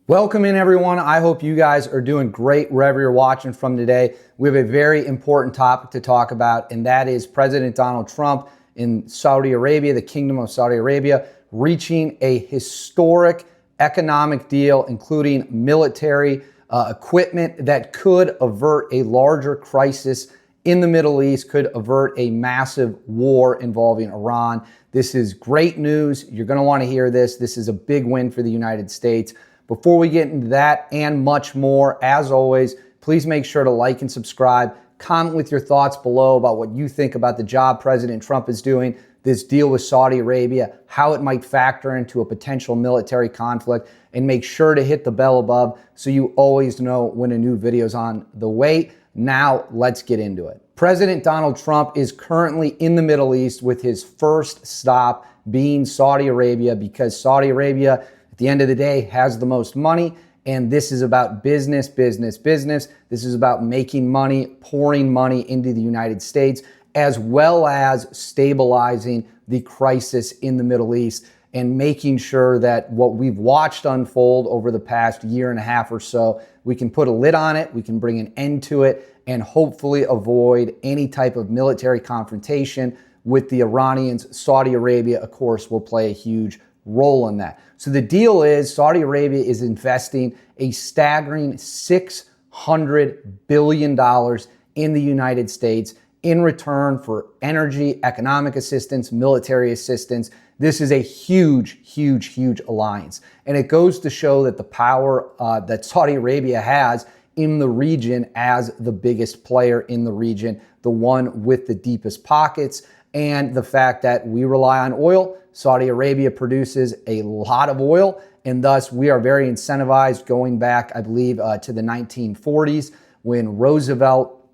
Welcome in, everyone. I hope you guys are doing great wherever you're watching from today. We have a very important topic to talk about, and that is President Donald Trump in Saudi Arabia, the Kingdom of Saudi Arabia, reaching a historic economic deal, including military equipment that could avert a larger crisis in the Middle East, could avert a massive war involving Iran. This is great news. You're going to want to hear this. This is a big win for the United States. Before we get into that and much more, as always, please make sure to like and subscribe. Comment with your thoughts below about what you think about the job President Trump is doing, this deal with Saudi Arabia, how it might factor into a potential military conflict, and make sure to hit the bell above so you always know when a new video is on the way. Now, let's get into it. President Donald Trump is currently in the Middle East with his first stop being Saudi Arabia, because Saudi Arabia, at the end of the day, has the most money, and this is about business, business, business. This is about making money, pouring money into the United States, as well as stabilizing the crisis in the Middle East and making sure that what we've watched unfold over the past year and a half or so, we can put a lid on it, we can bring an end to it, and hopefully avoid any type of military confrontation with the Iranians. Saudi Arabia, of course, will play a huge role in that. So the deal is Saudi Arabia is investing a staggering $600 billion in the United States in return for energy, economic assistance, military assistance. This is a huge, huge, huge alliance. And it goes to show that the power that Saudi Arabia has in the region as the biggest player in the region, the one with the deepest pockets, and the fact that we rely on oil. Saudi Arabia produces a lot of oil, and thus we are very incentivized going back, I believe, to the 1940s when Roosevelt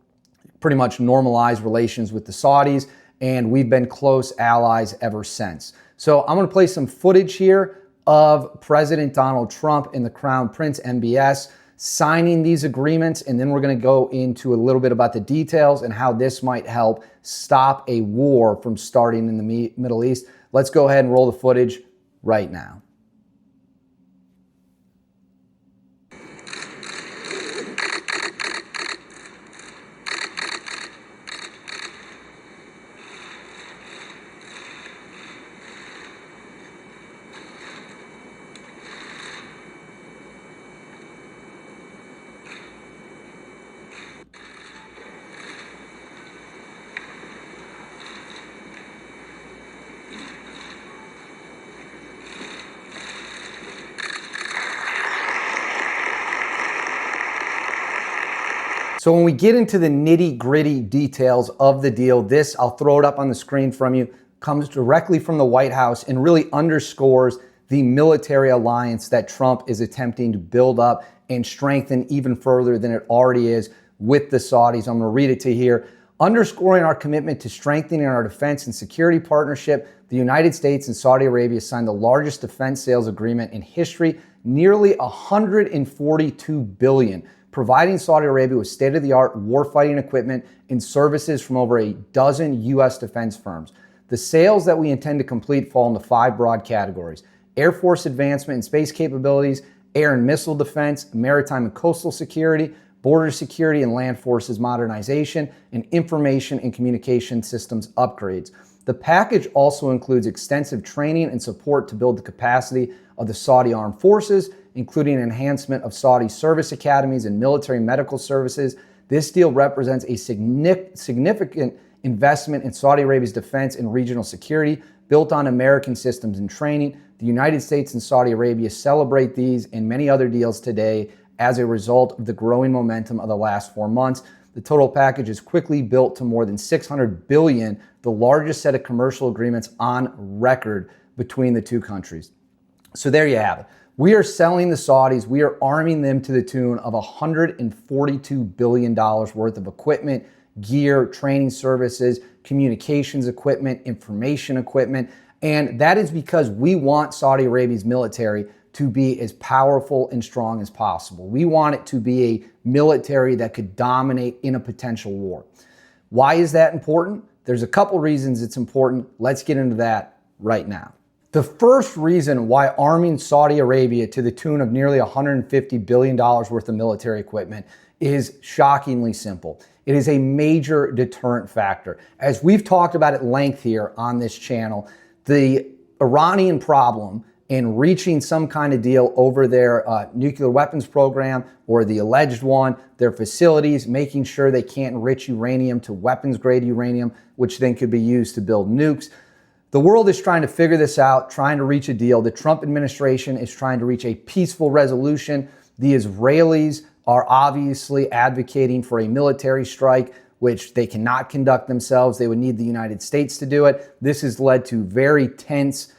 pretty much normalized relations with the Saudis, and we've been close allies ever since. So I'm going to play some footage here of President Donald Trump and the Crown Prince MBS signing these agreements, and then we're going to go into a little bit about the details and how this might help stop a war from starting in the Middle East. Let's go ahead and roll the footage right now. So when we get into the nitty-gritty details of the deal, this, I'll throw it up on the screen from you, comes directly from the White House and really underscores the military alliance that Trump is attempting to build up and strengthen even further than it already is with the Saudis. I'm going to read it to you here. Underscoring our commitment to strengthening our defense and security partnership, the United States and Saudi Arabia signed the largest defense sales agreement in history, nearly $142 billion. Providing Saudi Arabia with state-of-the-art warfighting equipment and services from over a dozen U.S. defense firms. The sales that we intend to complete fall into 5 broad categories: Air Force advancement and space capabilities, air and missile defense, maritime and coastal security, border security and land forces modernization, and information and communication systems upgrades. The package also includes extensive training and support to build the capacity of the Saudi armed forces, including enhancement of Saudi service academies and military medical services. This deal represents a significant investment in Saudi Arabia's defense and regional security, built on American systems and training. The United States and Saudi Arabia celebrate these and many other deals today as a result of the growing momentum of the last 4 months. The total package is quickly built to more than $600 billion, the largest set of commercial agreements on record between the two countries. So there you have it. We are selling the Saudis, we are arming them to the tune of $142 billion worth of equipment, gear, training services, communications equipment, information equipment. And that is because we want Saudi Arabia's military to be as powerful and strong as possible. We want it to be a military that could dominate in a potential war. Why is that important? There's a couple reasons it's important. Let's get into that right now. The first reason why arming Saudi Arabia to the tune of nearly $150 billion worth of military equipment is shockingly simple. It is a major deterrent factor. As we've talked about at length here on this channel, the Iranian problem in reaching some kind of deal over their nuclear weapons program or the alleged one, their facilities, making sure they can't enrich uranium to weapons-grade uranium, which then could be used to build nukes. The world is trying to figure this out, trying to reach a deal. The Trump administration is trying to reach a peaceful resolution. The Israelis are obviously advocating for a military strike, which they cannot conduct themselves. They would need the United States to do it. This has led to very tense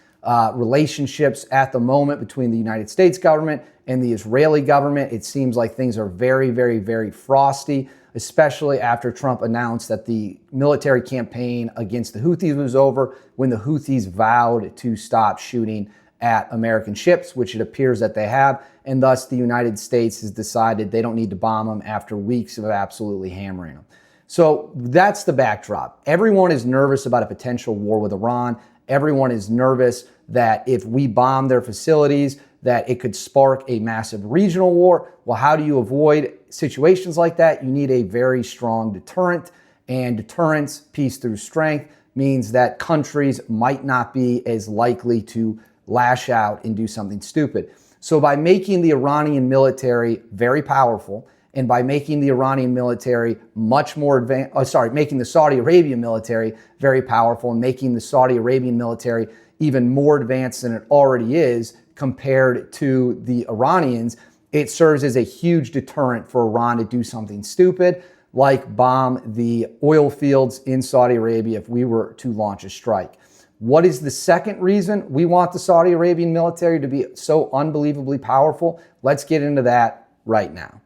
relationships at the moment between the United States government and the Israeli government. It seems like things are very, very, very frosty, especially after Trump announced that the military campaign against the Houthis was over, when the Houthis vowed to stop shooting at American ships, which it appears that they have, and thus the United States has decided they don't need to bomb them after weeks of absolutely hammering them. So that's the backdrop. Everyone is nervous about a potential war with Iran. Everyone is nervous that if we bomb their facilities, that it could spark a massive regional war. Well, how do you avoid situations like that? You need a very strong deterrent, and deterrence, peace through strength, means that countries might not be as likely to lash out and do something stupid. So by making the Iranian military very powerful, and by making the Iranian military much more advanced, making the Saudi Arabian military very powerful and making the Saudi Arabian military even more advanced than it already is compared to the Iranians, it serves as a huge deterrent for Iran to do something stupid, like bomb the oil fields in Saudi Arabia if we were to launch a strike. What is the second reason we want the Saudi Arabian military to be so unbelievably powerful? Let's get into that right now.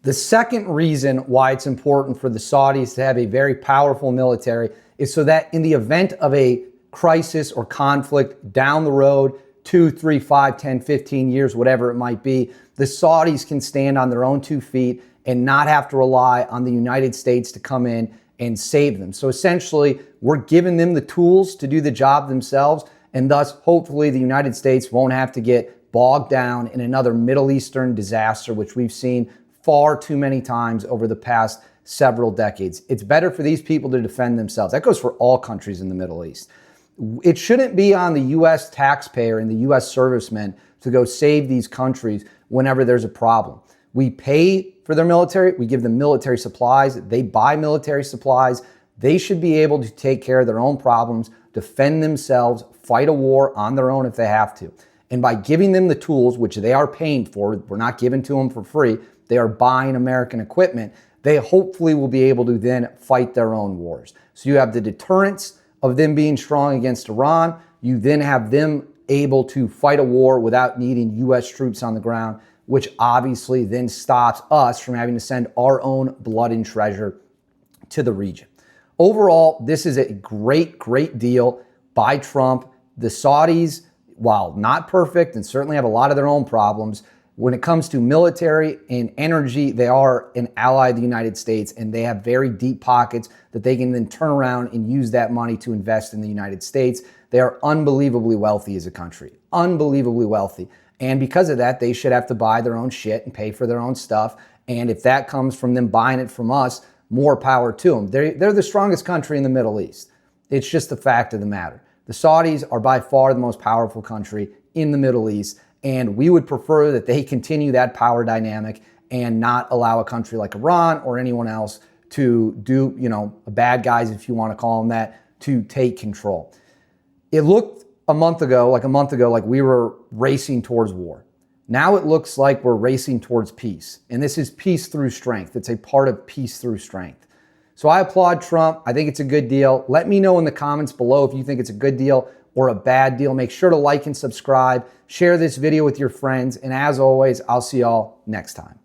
The second reason why it's important for the Saudis to have a very powerful military is so that in the event of a crisis or conflict down the road, 2, 3, 5, 10, 15 years, whatever it might be, the Saudis can stand on their own 2 feet and not have to rely on the United States to come in and save them. So essentially, we're giving them the tools to do the job themselves, and thus, hopefully, the United States won't have to get bogged down in another Middle Eastern disaster, which we've seen far too many times over the past several decades. It's better for these people to defend themselves. That goes for all countries in the Middle East. It shouldn't be on the U.S. taxpayer and the U.S. servicemen to go save these countries whenever there's a problem. We pay for their military. We give them military supplies. They buy military supplies. They should be able to take care of their own problems, defend themselves, fight a war on their own if they have to. And by giving them the tools, which they are paying for, we're not giving to them for free, they are buying American equipment, they hopefully will be able to then fight their own wars. So you have the deterrence of them being strong against Iran. You then have them able to fight a war without needing U.S. troops on the ground, which obviously then stops us from having to send our own blood and treasure to the region. Overall, this is a great, great deal by Trump. The Saudis, while not perfect and certainly have a lot of their own problems, when it comes to military and energy, they are an ally of the United States, and they have very deep pockets that they can then turn around and use that money to invest in the United States. They are unbelievably wealthy as a country, unbelievably wealthy. And because of that, they should have to buy their own shit and pay for their own stuff. And if that comes from them buying it from us, more power to them. They're the strongest country in the Middle East. It's just the fact of the matter. The Saudis are by far the most powerful country in the Middle East. And we would prefer that they continue that power dynamic and not allow a country like Iran or anyone else to do, bad guys, if you want to call them that, to take control. It looked a month ago, like we were racing towards war. Now it looks like we're racing towards peace. And this is peace through strength. It's a part of peace through strength. So I applaud Trump. I think it's a good deal. Let me know in the comments below if you think it's a good deal or a bad deal. Make sure to like and subscribe. Share this video with your friends. And as always, I'll see y'all next time.